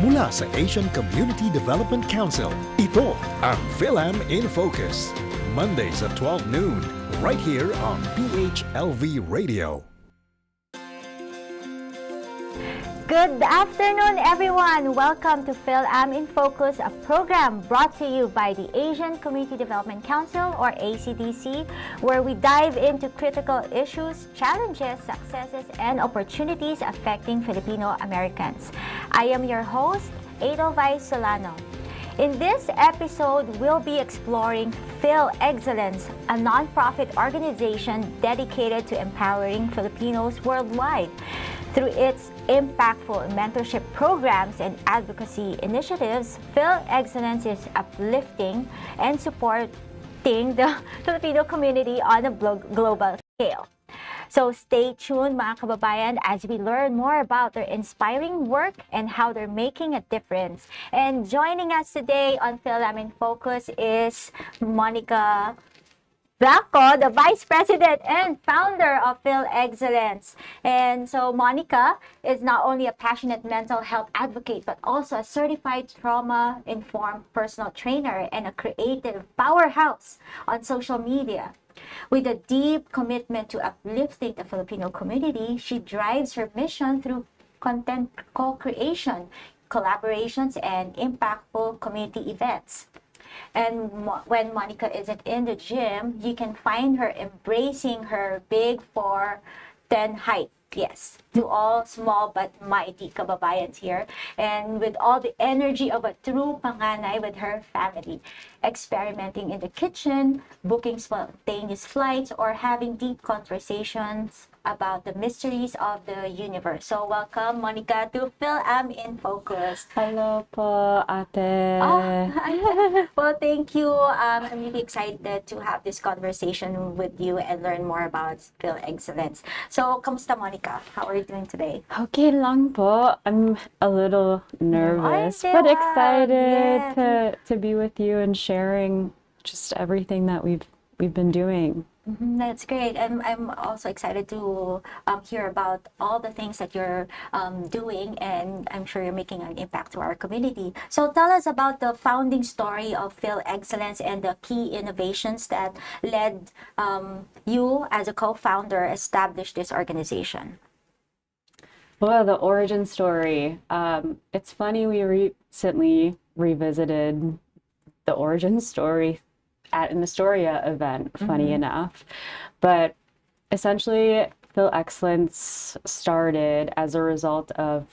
Mula sa Asian Community Development Council, ito ang Filam In Focus. Mondays at 12 noon, right here on PHLV Radio. Good afternoon, everyone. Welcome to Fil-Am In Focus, a program brought to you by the Asian Community Development Council, or ACDC, where we dive into critical issues, challenges, successes, and opportunities affecting Filipino Americans. I am your host, Edelweiss Solano. In this episode, we'll be exploring FilExcellence, a nonprofit organization dedicated to empowering Filipinos worldwide. Through its impactful mentorship programs and advocacy initiatives, FilExcellence is uplifting and supporting the Filipino community on a global scale. So stay tuned, mga kababayan, as we learn more about their inspiring work and how they're making a difference. And joining us today on Filam In Focus is Monica Blanco, the Vice President and founder of FilExcellence. And so Monica is not only a passionate mental health advocate, but also a certified trauma-informed personal trainer and a creative powerhouse on social media. With a deep commitment to uplifting the Filipino community, she drives her mission through content co-creation, collaborations, and impactful community events. And when Monica isn't in the gym, you can find her embracing her big 4'10" height. Yes, to all small but mighty kababayans here. And with all the energy of a true panganay with her family, experimenting in the kitchen, booking spontaneous flights, or having deep conversations about the mysteries of the universe. So welcome, Monica, to Filam In Focus. Hello po, ate. Well, thank you. I'm really excited to have this conversation with you and learn more about FilExcellence. So, kamusta, Monica? How are you doing today? Okay lang po. I'm a little nervous, but excited to be with you and sharing just everything that we've been doing. That's great. I'm also excited to hear about all the things that you're doing, and I'm sure you're making an impact to our community. So tell us about the founding story of FilExcellence and the key innovations that led you as a co-founder establish this organization. Well, the origin story. It's funny, we recently revisited the origin story at an Astoria event, funny enough. But essentially, FilExcellence started as a result of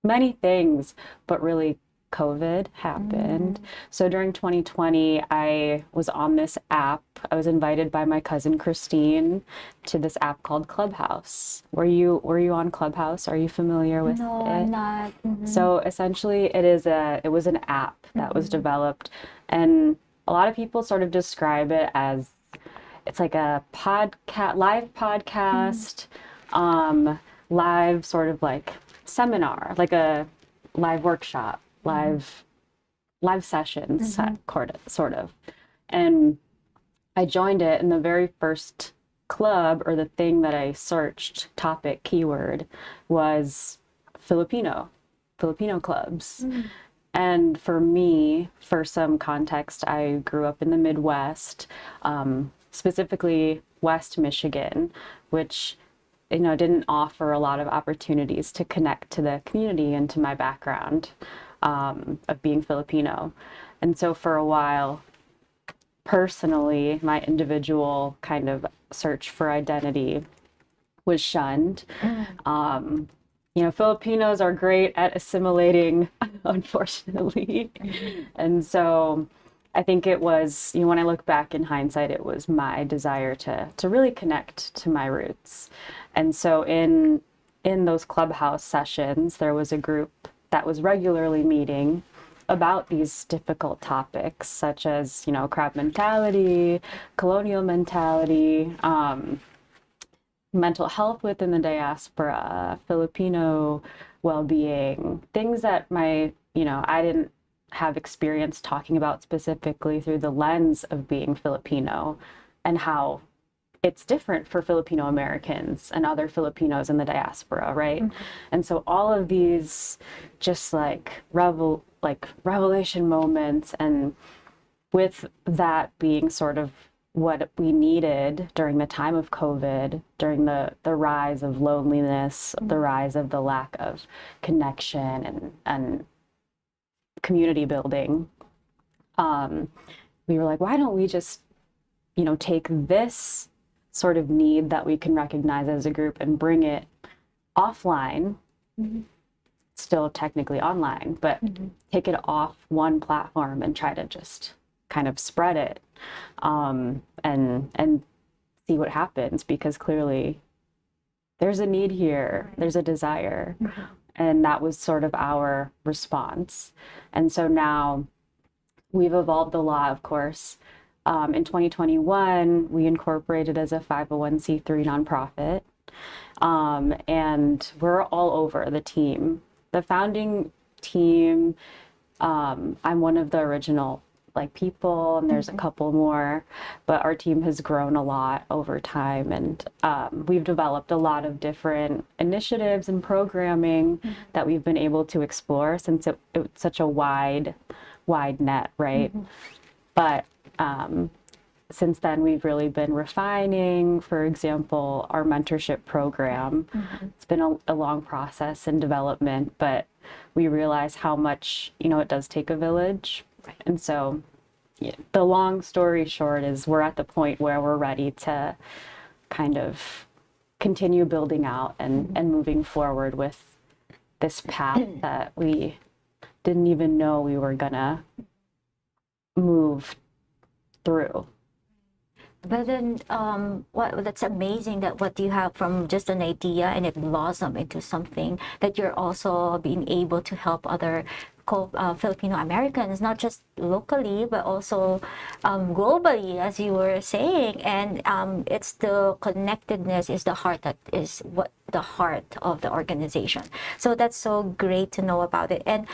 many things, but really COVID happened. So during 2020, I was on this app. I was invited by my cousin Christine to this app called Clubhouse. Were you on Clubhouse? Are you familiar with it? No, I'm not. So essentially, it was an app that was developed, and a lot of people sort of describe it as it's like a live podcast, live sort of like seminar, like a live workshop, live sessions, sort of. And I joined it, and the very first club, or the thing that I searched, topic, keyword, was Filipino clubs. And for me, for some context, I grew up in the Midwest, specifically West Michigan, which, didn't offer a lot of opportunities to connect to the community and to my background of being Filipino. And so for a while, personally, my individual kind of search for identity was shunned. Filipinos are great at assimilating, unfortunately. And so I think it was, when I look back in hindsight, it was my desire to really connect to my roots. And so in those Clubhouse sessions, there was a group that was regularly meeting about these difficult topics, such as, crab mentality, colonial mentality, mental health within the diaspora, Filipino well-being, things that I didn't have experience talking about specifically through the lens of being Filipino, and how it's different for Filipino Americans and other Filipinos in the diaspora, right? And so all of these just like revelation moments, and with that being sort of what we needed during the time of COVID, during the rise of loneliness, the rise of the lack of connection and community building, we were like, why don't we just, take this sort of need that we can recognize as a group and bring it offline, still technically online, but take it off one platform and try to just kind of spread it, and see what happens, because clearly there's a need here, there's a desire. And that was sort of our response. And so now we've evolved a lot, of course. In 2021, we incorporated as a 501c3 nonprofit, and we're all over the team. The founding team, I'm one of the original people, and there's a couple more, but our team has grown a lot over time, and we've developed a lot of different initiatives and programming that we've been able to explore, since it's such a wide net, right? But since then, we've really been refining, for example, our mentorship program. It's been a long process in development, but we realize how much, it does take a village. And so the long story short is we're at the point where we're ready to kind of continue building out and moving forward with this path that we didn't even know we were gonna move through. But then, that's amazing that what you have from just an idea and it blossomed into something that you're also being able to help other Filipino Americans, not just locally, but also globally, as you were saying. And it's the connectedness is the heart that is what the heart of the organization. So that's so great to know about it. And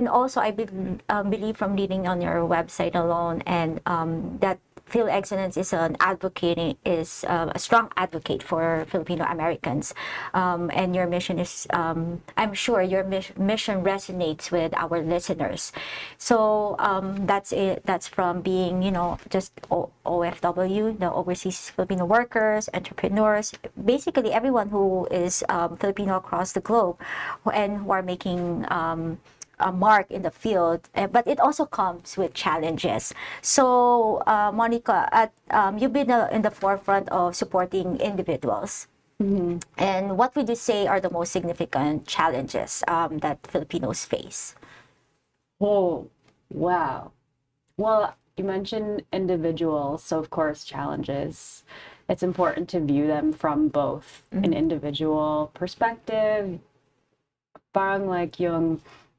also I believe from reading on your website alone, and that FilExcellence is a strong advocate for Filipino Americans, and your mission is, I'm sure your mission resonates with our listeners. So that's it. That's from being, just OFW, the overseas Filipino workers, entrepreneurs, basically everyone who is Filipino across the globe, and who are making a mark in the field, but it also comes with challenges. So, Monica, you've been in the forefront of supporting individuals. And what would you say are the most significant challenges that Filipinos face? Oh, wow. Well, you mentioned individuals, so of course challenges. It's important to view them from both an individual perspective, parang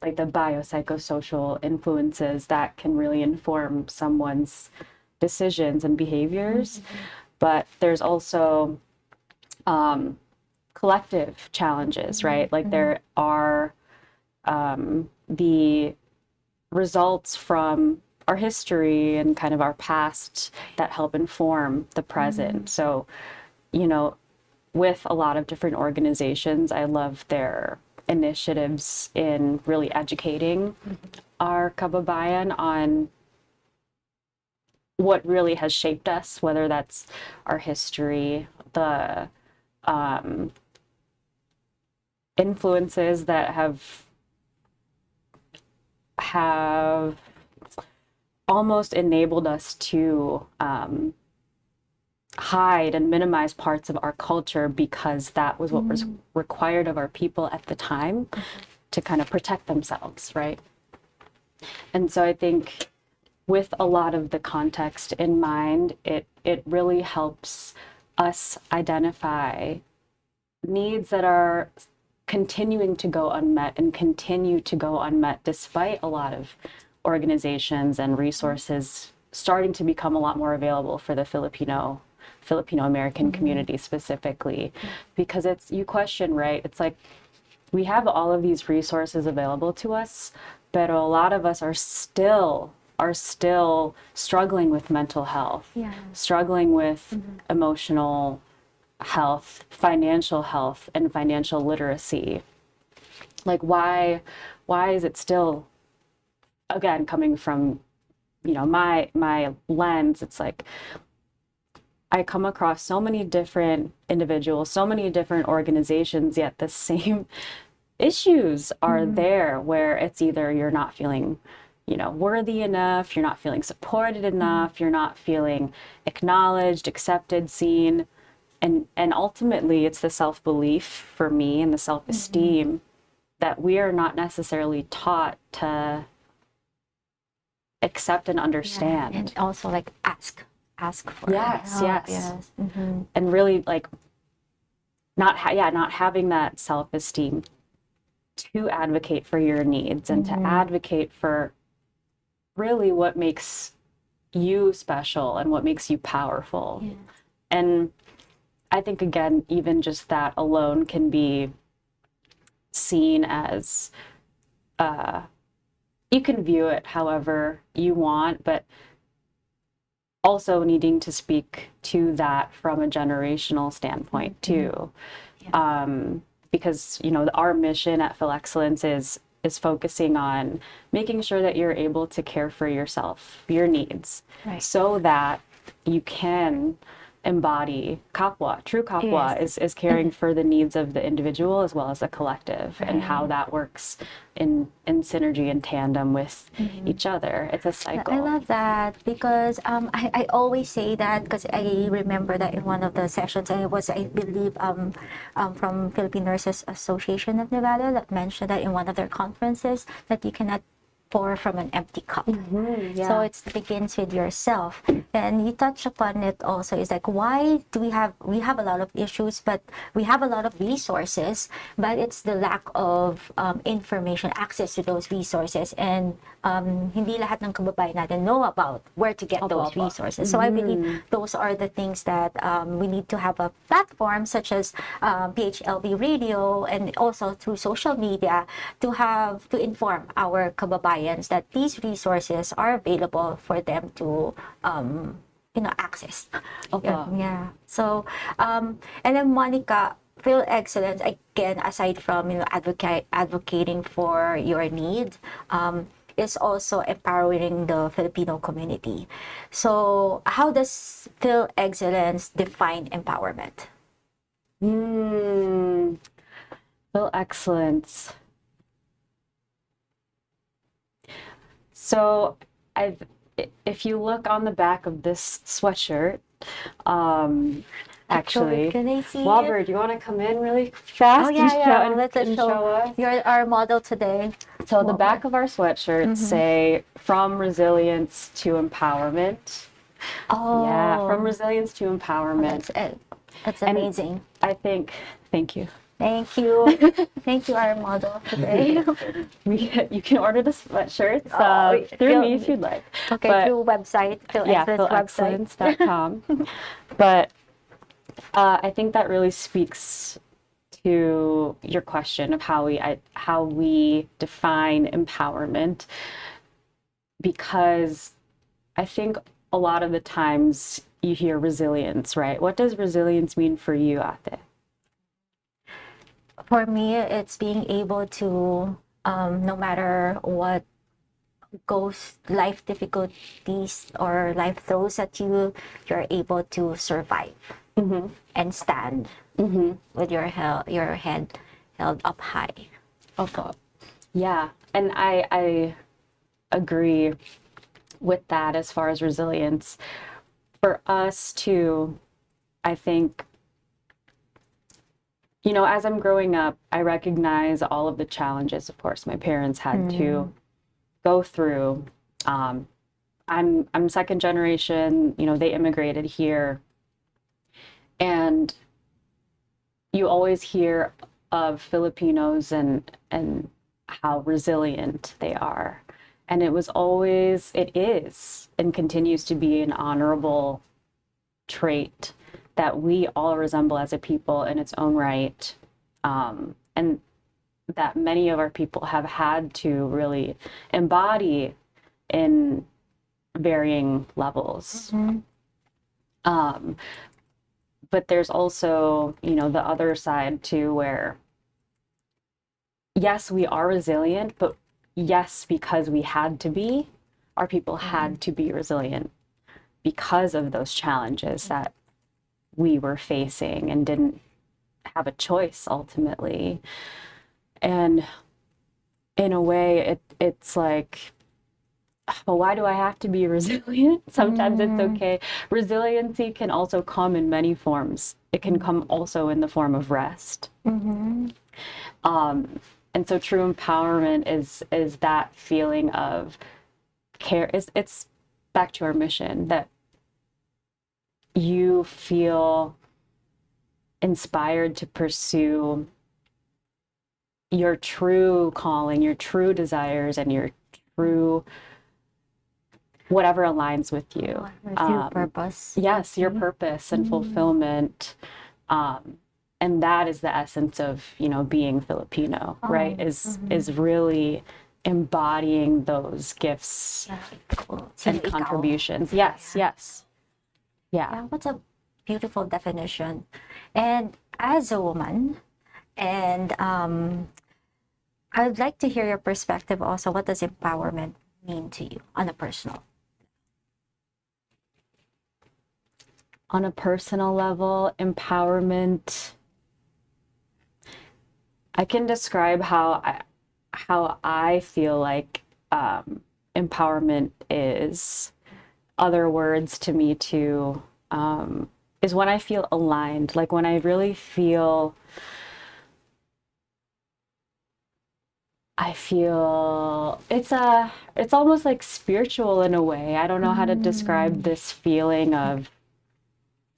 the biopsychosocial influences that can really inform someone's decisions and behaviors. But there's also collective challenges, right? There are the results from our history and kind of our past that help inform the present. So, with a lot of different organizations, I love their initiatives in really educating our kababayan on what really has shaped us, whether that's our history, the influences that have almost enabled us to hide and minimize parts of our culture, because that was what was required of our people at the time to kind of protect themselves, right? And so I think with a lot of the context in mind, it really helps us identify needs that are continuing to go unmet and continue to go unmet despite a lot of organizations and resources starting to become a lot more available for the Filipino American community specifically. Because you question, right? It's like we have all of these resources available to us, but a lot of us are still are still struggling with mental health, Yeah. struggling with emotional health, financial health, and financial literacy. Like, why is it still, again, coming from, my lens, it's like I come across so many different individuals, so many different organizations, yet the same issues are there, where it's either you're not feeling, worthy enough, you're not feeling supported enough, you're not feeling acknowledged, accepted, seen. And ultimately, it's the self-belief for me and the self-esteem that we are not necessarily taught to accept and understand. And also like ask for Yes, help. yes. And really like not having that self-esteem to advocate for your needs and to advocate for really what makes you special and what makes you powerful. Yes. And I think, again, even just that alone can be seen as, you can view it however you want, but also needing to speak to that from a generational standpoint too. Because, our mission at FilExcellence is focusing on making sure that you're able to care for yourself, your needs, so that you can embody kapwa. True kapwa is caring for the needs of the individual as well as the collective, and how that works in synergy and tandem with each other. It's a cycle. I love that because I always say that because I remember that in one of the sessions, and it was, I believe, from Philippine Nurses Association of Nevada that mentioned that in one of their conferences that you cannot pour from an empty cup. So it begins with yourself. And you touch upon it also, is like, why do we have a lot of issues, but we have a lot of resources, but it's the lack of information, access to those resources, and hindi lahat ng kababayan natin know about where to get those resources. So I believe those are the things that we need to have a platform such as PHLV radio, and also through social media to inform our kababayan that these resources are available for them to access. So and then Monica, FilExcellence, again, aside from advocating for your needs, is also empowering the Filipino community. So how does FilExcellence define empowerment? FilExcellence. So if you look on the back of this sweatshirt, actually, can I see Walbert, do you want to come in really fast and show us? You're our model today. So the back of our sweatshirts say, "From resilience to empowerment." Oh, yeah, from resilience to empowerment. That's amazing. I think, thank you. Thank you. Thank you, our model today. You can order the sweatshirts through me if you'd like. Okay, but, through website, FilExcellence.com. But I think that really speaks to your question of how we define empowerment, because I think a lot of the times you hear resilience, right? What does resilience mean for you, Ate? For me, it's being able to, no matter what life difficulties or life throws at you, you're able to survive and stand with your head held up high. Okay. Yeah, and I agree with that as far as resilience. For us too, I think, as I'm growing up, I recognize all of the challenges, of course, my parents had to go through. I'm second generation, they immigrated here. And you always hear of Filipinos and how resilient they are. And it is, and continues to be an honorable trait that we all resemble as a people in its own right, and that many of our people have had to really embody in varying levels. But there's also, you know, the other side too, where yes, we are resilient, but yes, because we had to be, our people had to be resilient because of those challenges that we were facing and didn't have a choice ultimately. And in a way, it's like, well, why do I have to be resilient? Sometimes it's okay. Resiliency can also come in many forms. It can come also in the form of rest. And so true empowerment is that feeling of care. It's back to our mission, that you feel inspired to pursue your true calling, your true desires, and your true whatever aligns with you. Your purpose. Yes, your purpose and fulfillment. And that is the essence of, you know, being Filipino, right? Is really embodying those gifts and contributions. Yes, yes. Yeah. What's a beautiful definition. And as a woman, and I'd like to hear your perspective also. What does empowerment mean to you on a personal? On a personal level, empowerment, I can describe how I feel like empowerment is. Other words to me too is when I feel aligned, like when I really feel, it's almost like spiritual in a way. I don't know how to describe this feeling of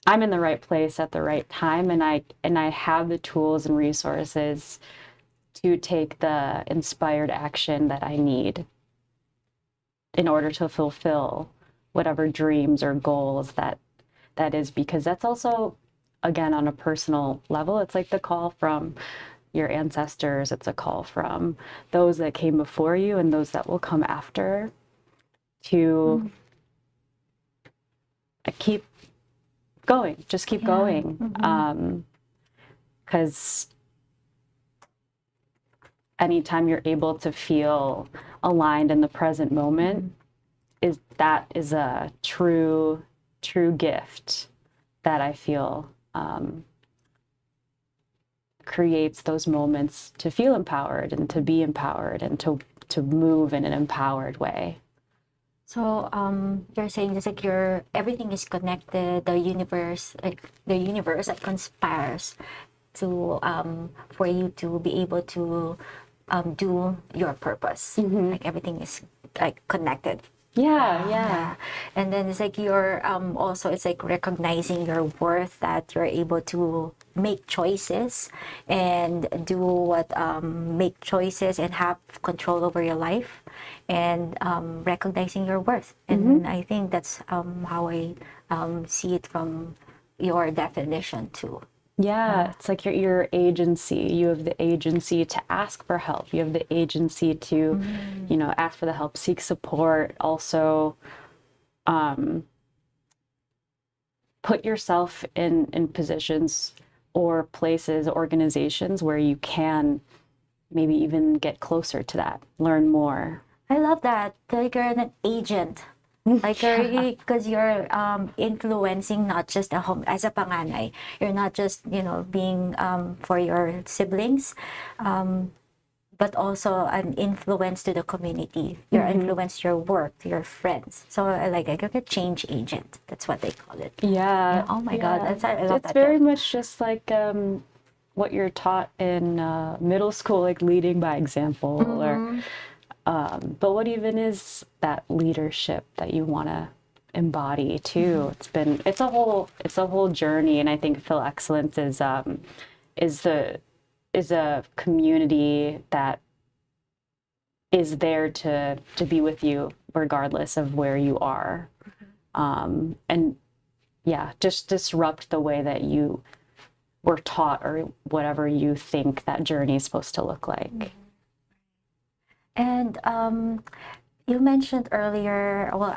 I'm in the right place at the right time, and I have the tools and resources to take the inspired action that I need in order to fulfill whatever dreams or goals that is, because that's also, again, on a personal level, it's like the call from your ancestors, it's a call from those that came before you and those that will come after to keep going, just keep going. Because anytime you're able to feel aligned in the present moment, is a true gift that I feel creates those moments to feel empowered and to be empowered and to move in an empowered way. So you're saying it's like everything is connected. The universe like conspires to for you to be able to do your purpose. Like everything is like connected. Yeah. And then it's like you're also, it's like recognizing your worth, that you're able to make choices and make choices and have control over your life, and recognizing your worth. And I think that's how I see it from your definition too. Yeah, it's like your agency. You have the agency to ask for help. You have the agency to, you know, ask for the help, seek support. Also, put yourself in positions or places, organizations where you can maybe even get closer to that, learn more. I love that. Like you're an agent. Like because you're influencing not just as a panganay, you're not just, you know, being for your siblings, but also an influence to the community. Your influence to your work, to your friends. So like a change agent. That's what they call it. Yeah. Oh my God, I love it's that. very much just like what you're taught in middle school, like leading by example, or. But what even is that leadership that you want to embody too? It's a whole journey, and I think FilExcellence is a community that is there to be with you regardless of where you are, and yeah, just disrupt the way that you were taught or whatever you think that journey is supposed to look like. And you mentioned earlier, well,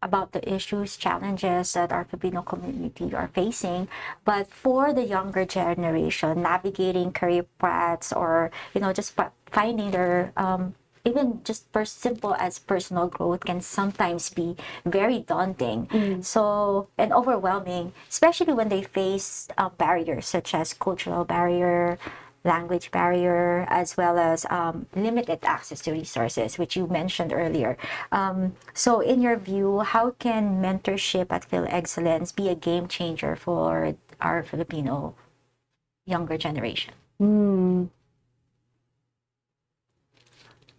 about the issues, challenges that our Filipino community are facing. But for the younger generation, navigating career paths or, just finding their, even just simple as personal growth can sometimes be very daunting. So, and overwhelming, especially when they face barriers such as cultural barrier, language barrier, as well as limited access to resources, which you mentioned earlier. So in your view, how can mentorship at FilExcellence be a game changer for our Filipino younger generation?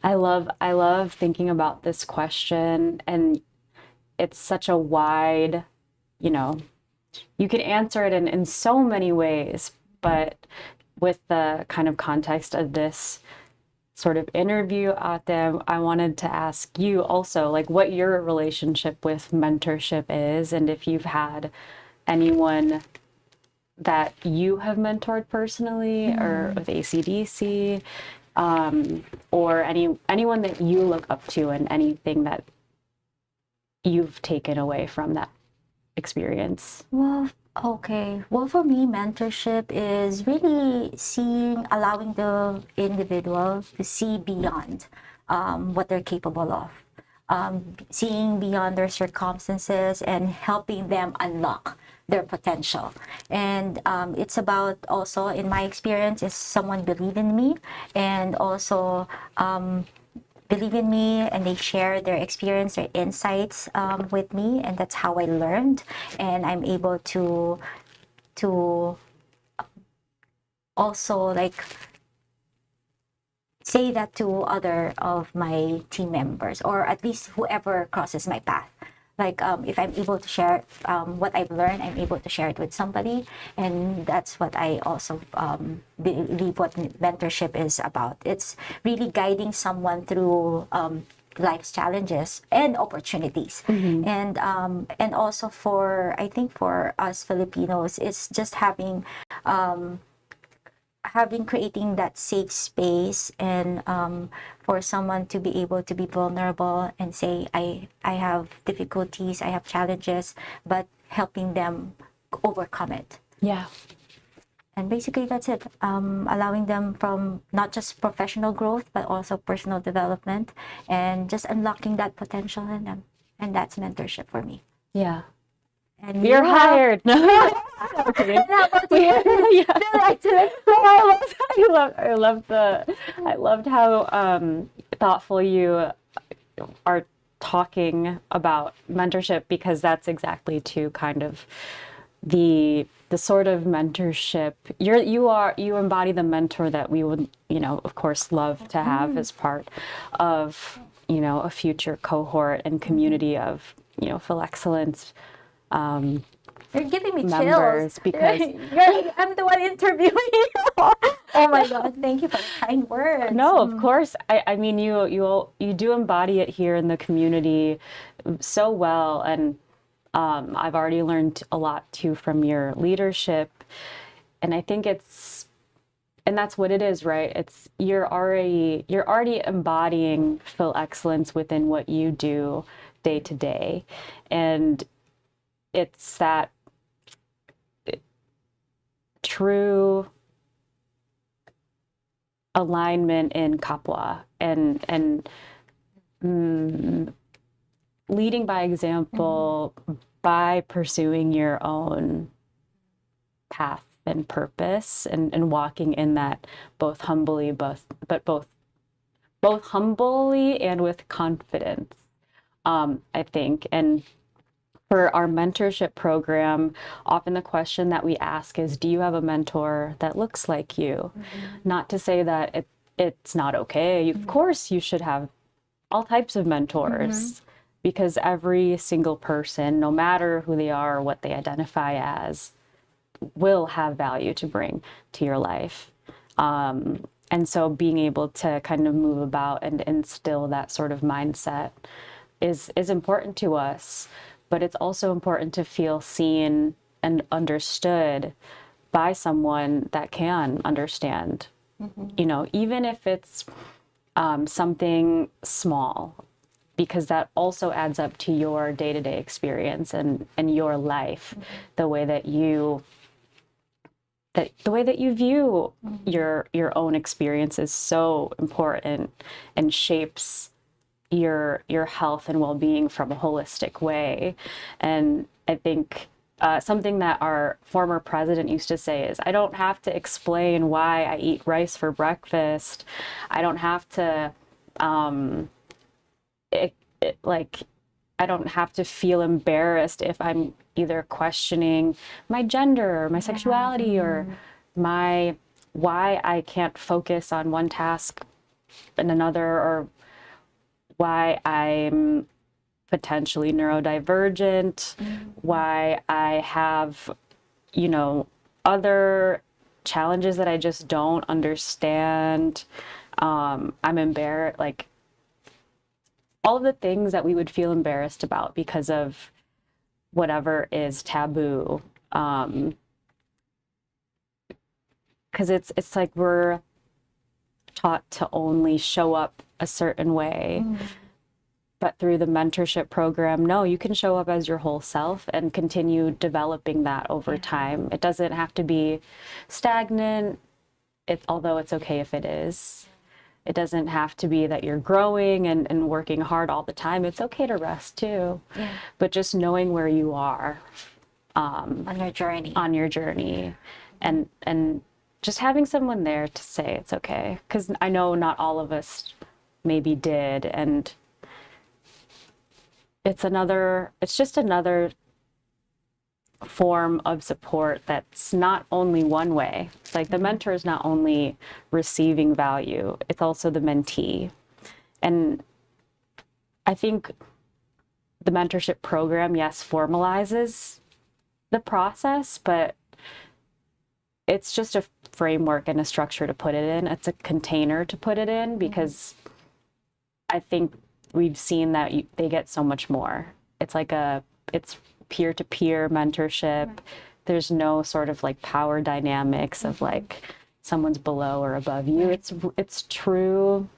I love thinking about this question, and it's such a wide, you can answer it in so many ways, but with the kind of context of this sort of interview out there, I wanted to ask you also, like, what your relationship with mentorship is, and if you've had anyone that you have mentored personally or with ACDC, or anyone that you look up to, and anything that you've taken away from that experience. Well, okay. Well, for me, mentorship is really allowing the individual to see beyond what they're capable of, seeing beyond their circumstances and helping them unlock their potential. And it's about also, in my experience, is someone believe in me, and also believe in me, and they share their experience, their insights with me, and that's how I learned, and I'm able to also like say that to other of my team members, or at least whoever crosses my path. Like if I'm able to share what I've learned, I'm able to share it with somebody, and that's what I also believe what mentorship is about. It's really guiding someone through life's challenges and opportunities, and also I think for us Filipinos, it's just creating that safe space, and for someone to be able to be vulnerable and say, I have difficulties, I have challenges, but helping them overcome it. Yeah. And basically that's it. Allowing them from not just professional growth, but also personal development, and just unlocking that potential in them. And that's mentorship for me. Yeah. And You're hired. No. And how about you? Yeah. I loved how thoughtful you are talking about mentorship, because that's exactly too kind of the sort of mentorship you embody, the mentor that we would, of course, love to have as part of, a future cohort and community of, FilExcellence You're giving me members, chills because I'm the one interviewing you. Oh my God! Thank you for the kind words. No, of course. I mean, you do embody it here in the community so well, and I've already learned a lot too from your leadership, and I think that's what it is, right? It's you're already embodying FilExcellence within what you do day to day, and it's that true alignment in kapwa, and leading by example, by pursuing your own path and purpose, and walking in that both humbly and with confidence, I think. And for our mentorship program, often the question that we ask is, do you have a mentor that looks like you? Not to say that it's not okay. Of course, you should have all types of mentors, because every single person, no matter who they are or what they identify as, will have value to bring to your life. And so being able to kind of move about and instill that sort of mindset is important to us. But it's also important to feel seen and understood by someone that can understand, even if it's something small. because that also adds up to your day-to-day experience and your life, the way that you view your own experience is so important and shapes your health and well-being from a holistic way. And I think something that our former president used to say is, I don't have to explain why I eat rice for breakfast. I don't have to I don't have to feel embarrassed if I'm either questioning my gender or my sexuality or why I can't focus on one task and another, or why I'm potentially neurodivergent, why I have, other challenges that I just don't understand. I'm embarrassed, all of the things that we would feel embarrassed about because of whatever is taboo. Because it's like we're taught to only show up a certain way. But through the mentorship program, no, you can show up as your whole self and continue developing that over time. It doesn't have to be stagnant, although it's okay if it is. It doesn't have to be that you're growing and working hard all the time. It's okay to rest too. Yeah. But just knowing where you are on your journey. And just having someone there to say it's okay. Because I know not all of us maybe did. And it's just another form of support that's not only one way. It's like the mentor is not only receiving value, it's also the mentee. And I think the mentorship program, yes, formalizes the process, but it's just a framework and a structure to put it in. It's a container to put it in, because I think we've seen that they get so much more. It's peer-to-peer mentorship. There's no sort of power dynamics of someone's below or above you. It's true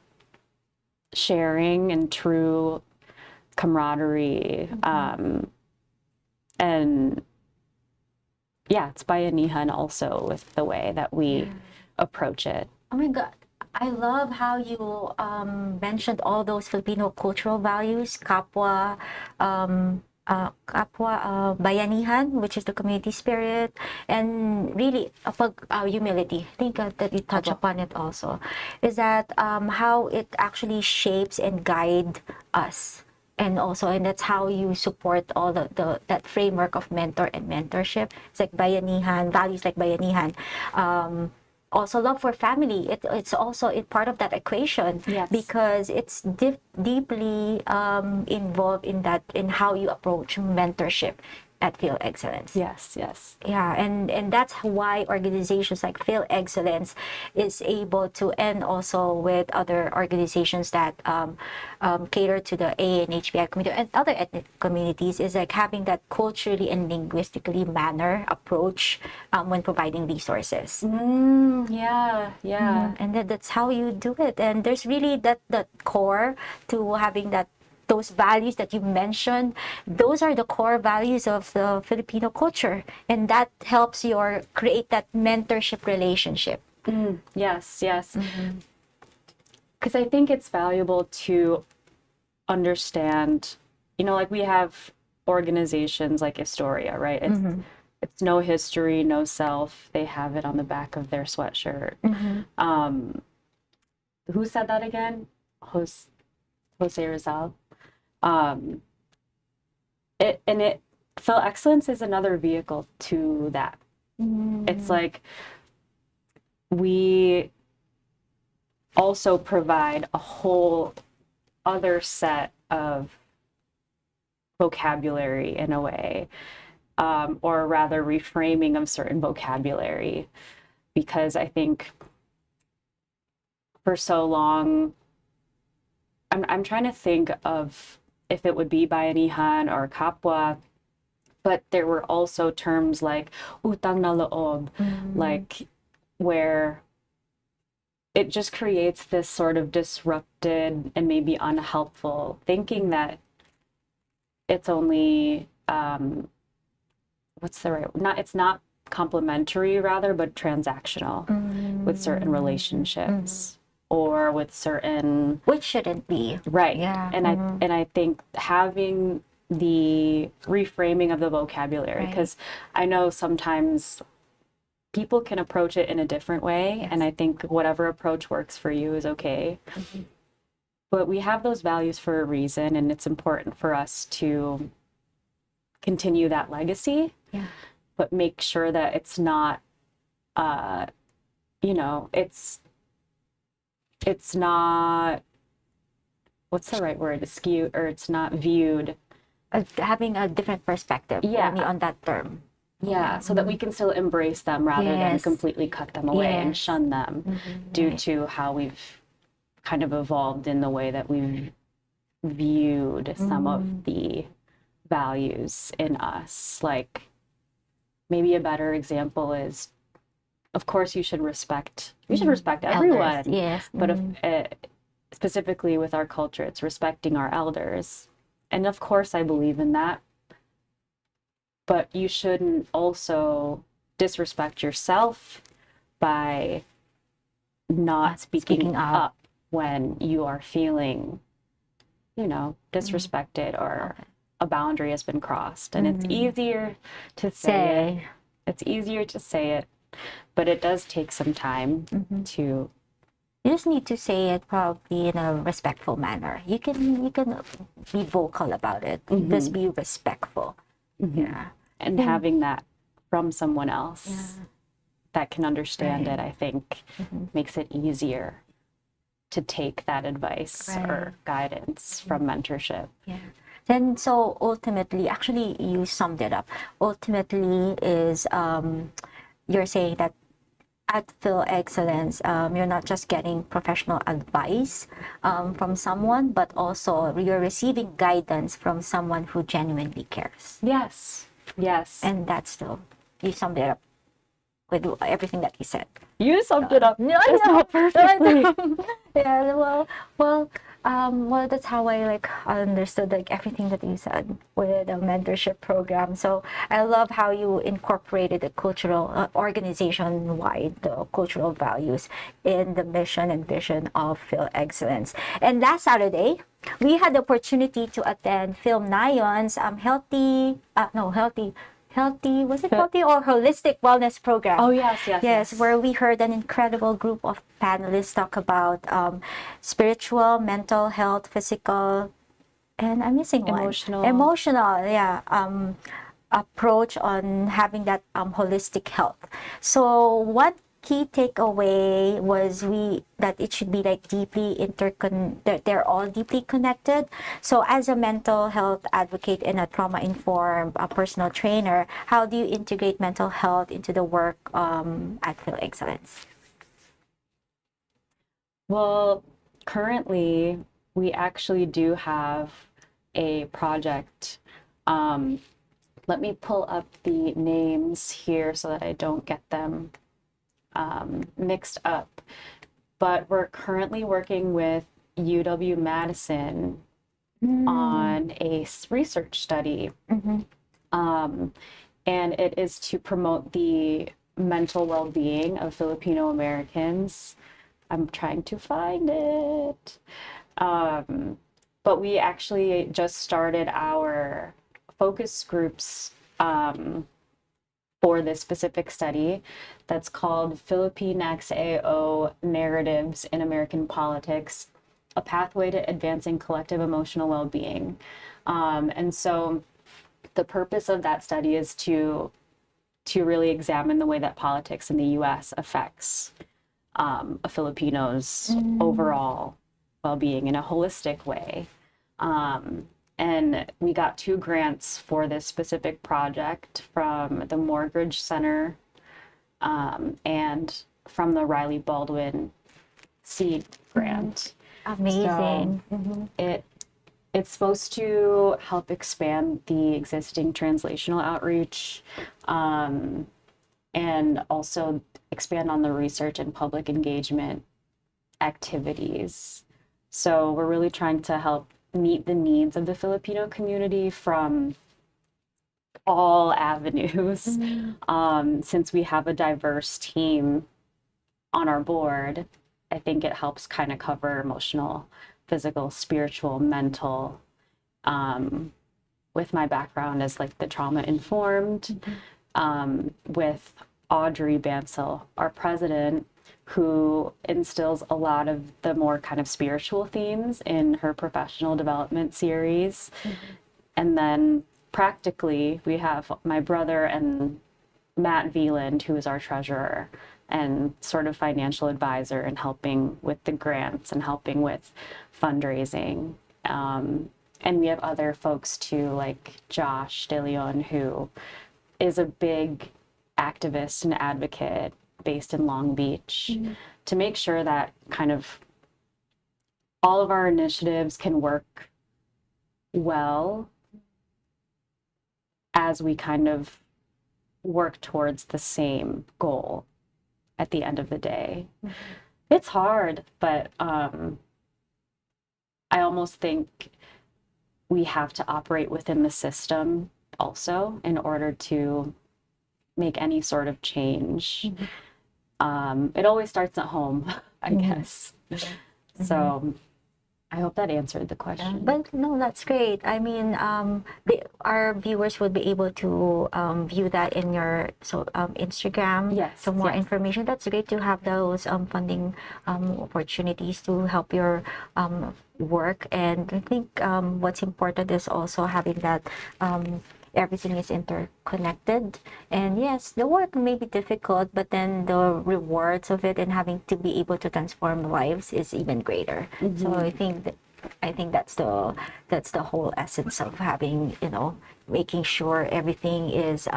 sharing and true camaraderie. And yeah, it's bayanihan also with the way that we approach it. Oh my God. I love how you mentioned all those Filipino cultural values, kapwa, bayanihan, which is the community spirit, and really humility. I think that you touch upon it also, is that how it actually shapes and guide us. And that's how you support all that framework of mentor and mentorship. It's like bayanihan, values like bayanihan. Also love for family, it's also part of that equation. Yes. Because it's deeply involved in how you approach mentorship at FilExcellence. Yes, yes. Yeah, and that's why organizations like FilExcellence is able to, and also with other organizations that cater to the AA and HBI community and other ethnic communities, is having that culturally and linguistically manner approach when providing resources. Yeah. And that's how you do it. And there's really that core to having those values that you mentioned. Those are the core values of the Filipino culture, and that helps create that mentorship relationship. Yes. Because I think it's valuable to understand, we have organizations like Historia, right? It's no history, no self. They have it on the back of their sweatshirt. Who said that again? Jose Rizal. FilExcellence is another vehicle to that. It's like we also provide a whole other set of vocabulary in a way, or rather reframing of certain vocabulary, because I think for so long, I'm trying to think of if it would be bayanihan or kapwa, but there were also terms like utang na loob, like where it just creates this sort of disrupted and maybe unhelpful thinking that it's only what's the right, not, it's not complementary rather, but transactional with certain relationships or with certain, Which shouldn't be. right. Yeah. And I think having the reframing of the vocabulary, Right. because I know sometimes people can approach it in a different way, Yes. and I think whatever approach works for you is okay. But we have those values for a reason, and it's important for us to continue that legacy, Yeah. but make sure that it's not, you know, it's not, what's the right word, skewed, or it's not viewed. Having a different perspective Yeah. only on that term. Yeah, so that we can still embrace them rather than Yes. completely cut them away and Yes. shun them due Right. to how we've kind of evolved in the way that we've viewed some of the values in us. Like, maybe a better example is, of course, you should respect everyone. Elders, yes. But if specifically with our culture, it's respecting our elders. And of course, I believe in that. But you shouldn't also disrespect yourself by not speaking up when you are feeling, you know, disrespected or a boundary has been crossed. And it's easier to say it. It's easier to say it, but it does take some time to. You just need to say it probably in a respectful manner. You can be vocal about it. Just be respectful. Yeah. And having that from someone else that can understand it, I think, makes it easier to take that advice or guidance from mentorship. Yeah. Then so ultimately, actually you summed it up. Ultimately is you're saying that at FilExcellence, you're not just getting professional advice from someone, but also you're receiving guidance from someone who genuinely cares. Yes. Yes. And that's still, you summed it up with everything that you said. You summed it up. No, It's no, not perfectly. Yeah, well, that's how I understood everything that you said with a mentorship program. So I love how you incorporated the cultural, organization-wide, the cultural values in the mission and vision of FilExcellence. And last Saturday, we had the opportunity to attend Film Nayon's healthy or holistic wellness program? Oh, yes. Where we heard an incredible group of panelists talk about spiritual, mental health, physical, and I'm missing one. Emotional, yeah. Approach on having that holistic health. So what key takeaway was that it should be deeply they're all deeply connected. So as a mental health advocate and a trauma-informed personal trainer, how do you integrate mental health into the work at FilExcellence? Well, currently we actually do have a project. Let me pull up the names here so that I don't get them mixed up, but we're currently working with UW-Madison on a research study, and it is to promote the mental well-being of Filipino Americans. I'm trying to find it, but we actually just started our focus groups for this specific study that's called Filipinas AO Narratives in American Politics, a Pathway to Advancing Collective Emotional Well-Being. And so the purpose of that study is to really examine the way that politics in the US affects a Filipino's overall well-being in a holistic way. And we got 2 grants for this specific project from the Morgridge Center and from the Riley Baldwin Seed Grant. Amazing. So it's supposed to help expand the existing translational outreach and also expand on the research and public engagement activities. So we're really trying to help meet the needs of the Filipino community from all avenues. Since we have a diverse team on our board, I think it helps kind of cover emotional, physical, spiritual, mental. With my background as like the trauma informed, with Audrey Bansell, our president, who instills a lot of the more kind of spiritual themes in her professional development series. And then practically, we have my brother and Matt Veland, who is our treasurer and sort of financial advisor, and helping with the grants and helping with fundraising. And we have other folks too, like Josh DeLeon, who is a big activist and advocate based in Long Beach, to make sure that kind of all of our initiatives can work well as we kind of work towards the same goal at the end of the day. It's hard, but I almost think we have to operate within the system also in order to make any sort of change. It always starts at home, I guess. So I hope that answered the question. But no, that's great. I mean, our viewers would be able to view that in your Instagram. Yes, So more yes. information. That's great to have those funding opportunities to help your work. And I think what's important is also having that everything is interconnected. And yes, the work may be difficult, but then the rewards of it and having to be able to transform lives is even greater. So I think that's the whole essence of having, making sure everything is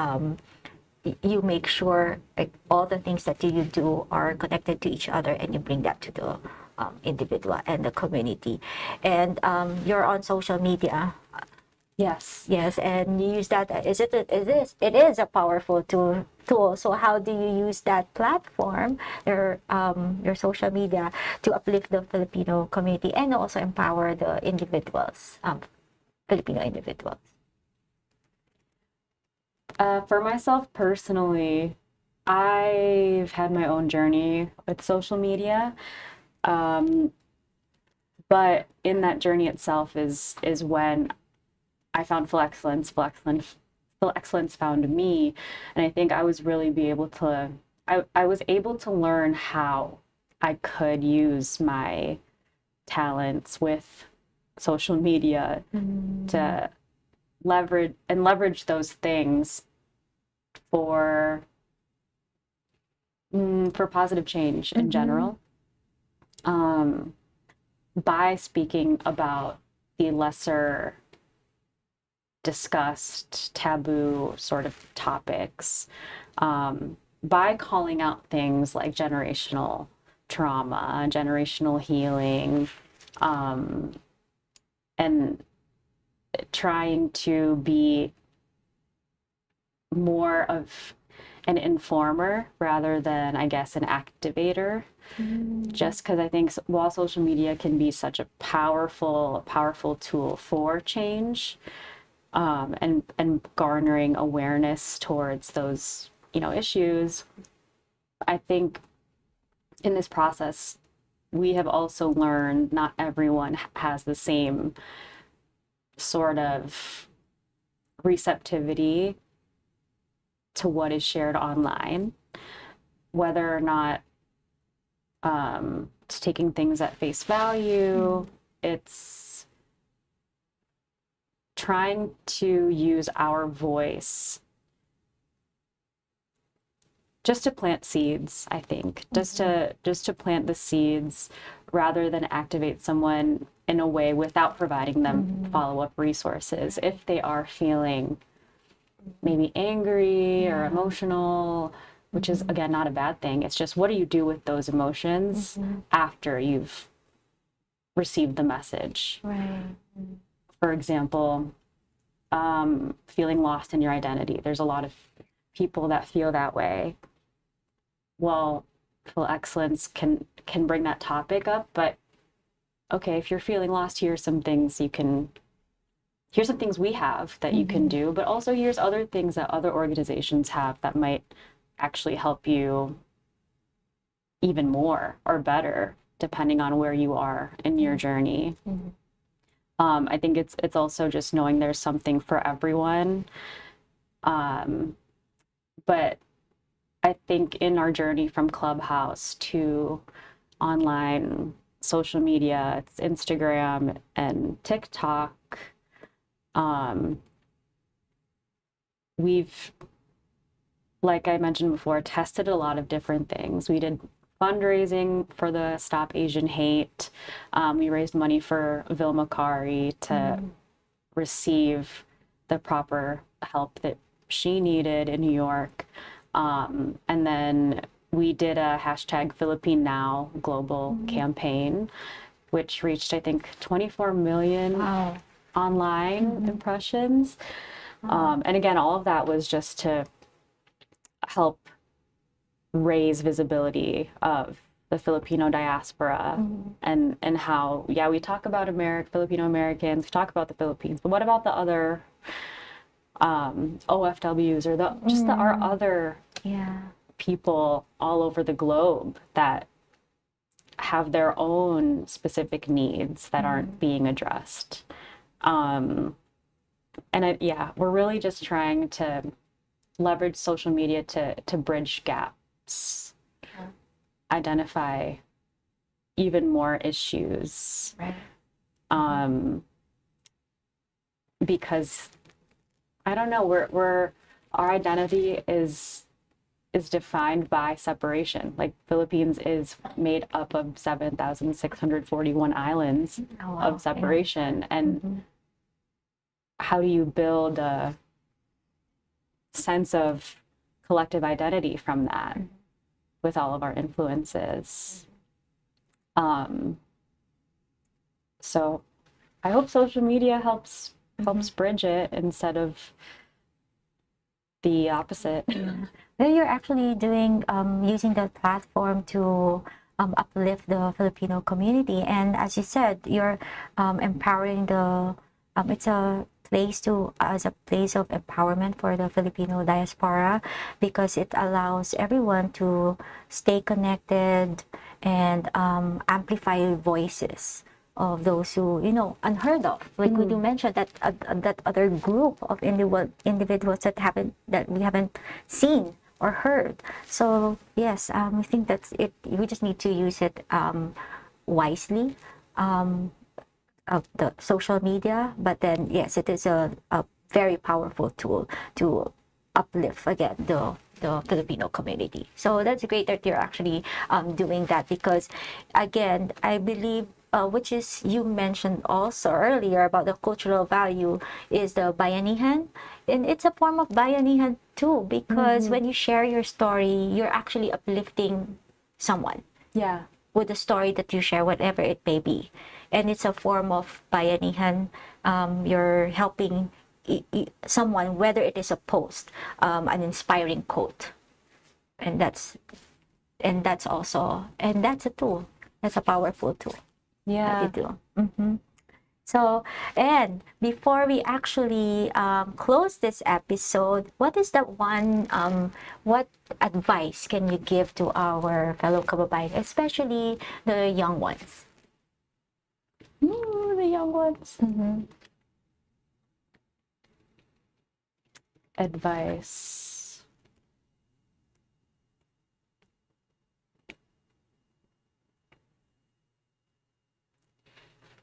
you make sure like, all the things that you do are connected to each other, and you bring that to the individual and the community. And you're on social media. Yes. Yes, and you use that. It is a powerful tool. So how do you use that platform, your social media, to uplift the Filipino community and also empower the individuals, Filipino individuals? For myself personally, I've had my own journey with social media. But in that journey itself is when I found FilExcellence. FilExcellence found me, and I think I was really I was able to learn how I could use my talents with social media to leverage those things for positive change in general. By speaking about the lesser discussed, taboo sort of topics, by calling out things like generational trauma, generational healing, and trying to be more of an informer rather than, I guess, an activator. Just because I think while social media can be such a powerful tool for change, and garnering awareness towards those, issues, I think in this process, we have also learned not everyone has the same sort of receptivity to what is shared online, whether or not it's taking things at face value. It's trying to use our voice just to plant seeds, I think, just to plant the seeds rather than activate someone in a way without providing them follow-up resources if they are feeling maybe angry or emotional, which is, again, not a bad thing. It's just, what do you do with those emotions after you've received the message? Right. For example, feeling lost in your identity. There's a lot of people that feel that way. Well, FilExcellence can bring that topic up. But okay, if you're feeling lost, here's some things we have that you can do, but also here's other things that other organizations have that might actually help you even more or better, depending on where you are in your journey. I think it's also just knowing there's something for everyone. But I think in our journey from Clubhouse to online social media, it's Instagram and TikTok, we've, like I mentioned before, tested a lot of different things. We did fundraising for the Stop Asian Hate. We raised money for Vilma Kari to receive the proper help that she needed in New York. And then we did a hashtag Philippine Now global campaign, which reached, I think, 24 million online impressions. And again, all of that was just to help raise visibility of the Filipino diaspora and how, yeah, we talk about Filipino Americans, we talk about the Philippines, but what about the other OFWs or our other people all over the globe that have their own specific needs that aren't being addressed. And we're really just trying to leverage social media to bridge gaps, identify even more issues. Because I don't know, our identity is defined by separation. Like, Philippines is made up of 7,641 islands of separation. And how do you build a sense of collective identity from that with all of our influences? So I hope social media helps bridge it instead of the opposite. Well, you're actually doing using that platform to uplift the Filipino community, and as you said, you're empowering the. It's a place as a place of empowerment for the Filipino diaspora, because it allows everyone to stay connected and amplify voices of those who, unheard of. Like you mentioned, that other group of individuals that we haven't seen or heard. So yes, I think that's it. We just need to use it wisely, of the social media. But then yes, it is a very powerful tool to uplift again the Filipino community. So that's great that you're actually doing that, because again, I believe which is, you mentioned also earlier about the cultural value, is the bayanihan, and it's a form of bayanihan too, because when you share your story, you're actually uplifting someone with the story that you share, whatever it may be, and it's a form of bayanihan. You're helping someone, whether it is a post, an inspiring quote, and that's a tool. That's a powerful tool. That you do. So, and before we actually close this episode, what is that one, what advice can you give to our fellow kababayan, especially the young ones? The young ones. Advice.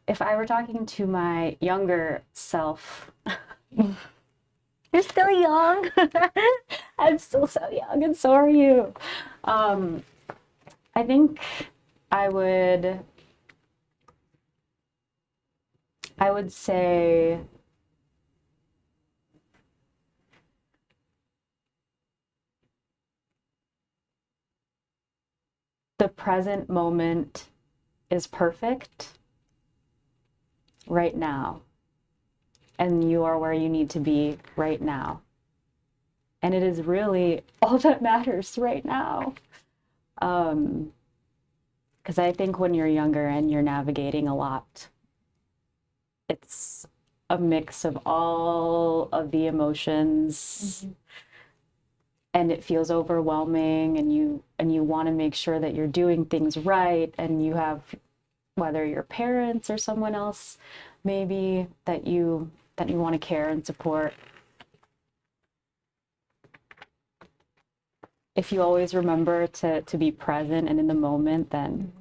If I were talking to my younger self, You're still young. I'm still so young, and so are you. I think I would say the present moment is perfect right now, and you are where you need to be right now, and it is really all that matters right now. Because I think when you're younger and you're navigating a lot, it's a mix of all of the emotions, and it feels overwhelming, and you want to make sure that you're doing things right, and you have, whether your parents or someone else maybe that you want to care and support. If you always remember to be present and in the moment, then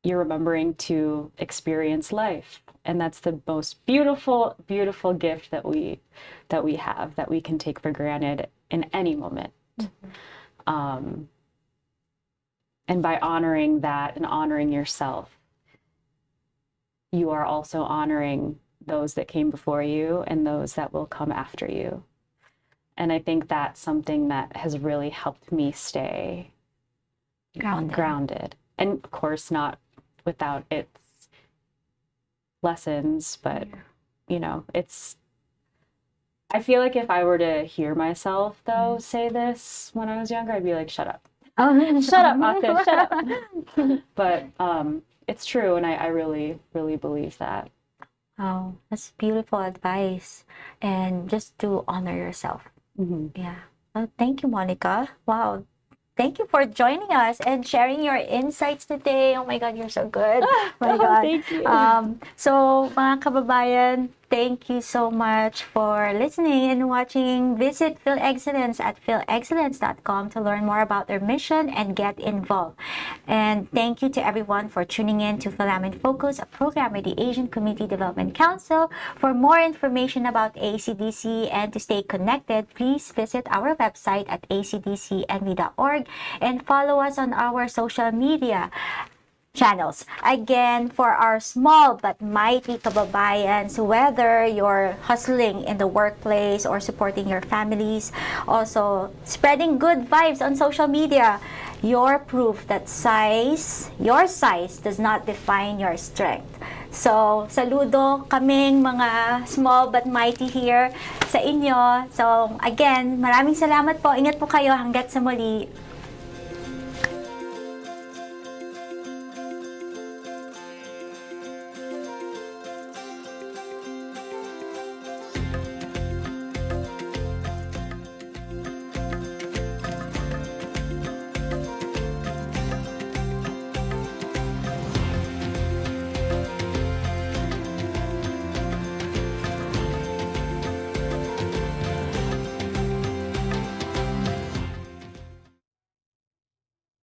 you're remembering to experience life. And that's the most beautiful, beautiful gift that we have, that we can take for granted in any moment. And by honoring that and honoring yourself, you are also honoring those that came before you and those that will come after you. And I think that's something that has really helped me stay grounded. And of course, not without its lessons, but you know, I feel like if I were to hear myself though say this when I was younger, I'd be like, shut up. Shut up, Ate, shut up. But it's true, and I really, really believe that. Oh, that's beautiful advice. And just to honor yourself. Yeah. Well, thank you, Monica. Wow. Thank you for joining us and sharing your insights today. Oh my God, you're so good. Oh my God. Thank you. So, mga kababayan, thank you so much for listening and watching. Visit FilExcellence at FilExcellence.com to learn more about their mission and get involved. And thank you to everyone for tuning in to Filam In Focus, a program with the Asian Community Development Council. For more information about ACDC and to stay connected, please visit our website at acdcnv.org and follow us on our social media channels. Again, for our small but mighty kababayans, whether you're hustling in the workplace or supporting your families, also spreading good vibes on social media, you're proof that your size does not define your strength. So, saludo kaming mga small but mighty here sa inyo. So, again, maraming salamat po. Ingat po kayo hanggat sa muli.